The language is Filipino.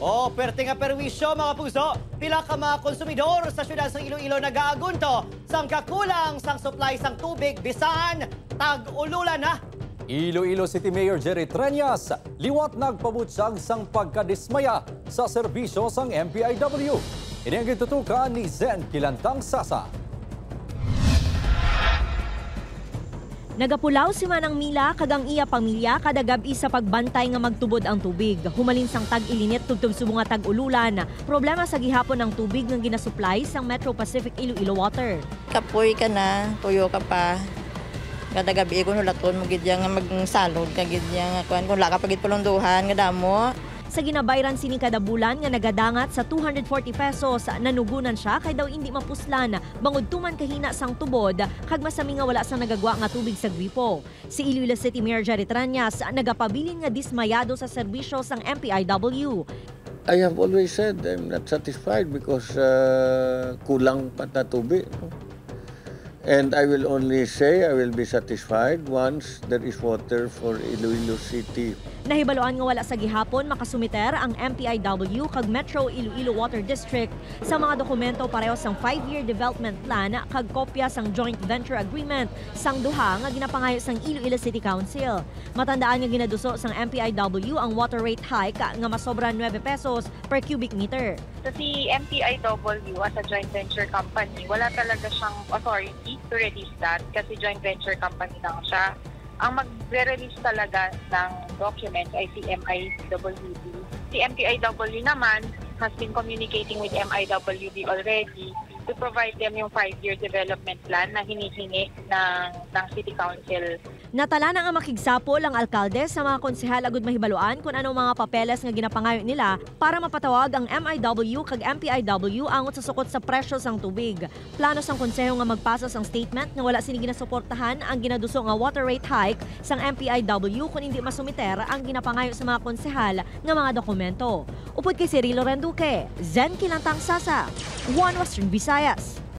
Perte nga perwisyo mga puso, pila ka mga konsumidor sa syudad sa Iloilo nag-aagunto sang kakulang sang supply sang tubig bisan tag-ululan na. Iloilo City Mayor Jerry Treñas liwat nagpabutsag sang pagkadismaya sa serbisyo sang MPIW. Ini ang gitutukan ni Zen Kilantang Sasa. Nagapulaw si Manang Mila kagang iya pamilya kada gabi sa pagbantay nga magtubod ang tubig. Humalin sang tag-ilinit tugtog subo nga tag-ululan. Problema sa gihapon ng tubig nga ginasupply sang Metro Pacific Iloilo Water. Kapoy ka na, tuyo ka pa. Kada gabi ko nulaton mo gid nga magsalod ka gid nga kuan kung la ka pagit pulunduhan nga damo. Sa ginabayran sini kada bulan nga nagadangat sa 240 pesos, nanugunan siya kay daw hindi mapuslan bangod tuman kahina sang tubod kag masami nga wala sang nagagwa nga tubig sa gripo. Si Iloilo City Mayor Jerry Treñas nagapabilin nga dismayado sa serbisyo sang MPIW. I have always said I'm not satisfied because kulang pa na tubig. And I will only say I will be satisfied once there is water for Iloilo City. Nahibaloan nga wala sa gihapon makasumiter ang MPIW kag Metro Iloilo Water District sa mga dokumento pareho sang 5-year development plan kag kopya sang joint venture agreement sang duha nga ginapangayo sang Iloilo City Council. Matandaan nga ginaduso sang MPIW ang water rate hike nga masobra 9 pesos per cubic meter. So si MPIW as a joint venture company, wala talaga siyang authority to release that kasi joint venture company lang siya. Ang magre-release talaga ng document ay si MIWD. Si MPIW naman has been communicating with MIWD already to provide them yung 5-year development plan na hinihingi ng City Council. Natala na nga makigsapol ang alkalde sa mga konsehal agud mahibaluan kung anong mga papeles nga ginapangayo nila para mapatawag ang MIW kag MPIW angot sa sukot sa presyo sang tubig. Plano sang konseho nga magpasa sang statement nga wala sini ginasuportahan ang ginaduso nga water rate hike sang MPIW kung hindi masumiter ang ginapangayo sa mga konsehal nga mga dokumento. Upod kay Cirilo Renduque, Zen Kilantang Sasa, One Western Visayas.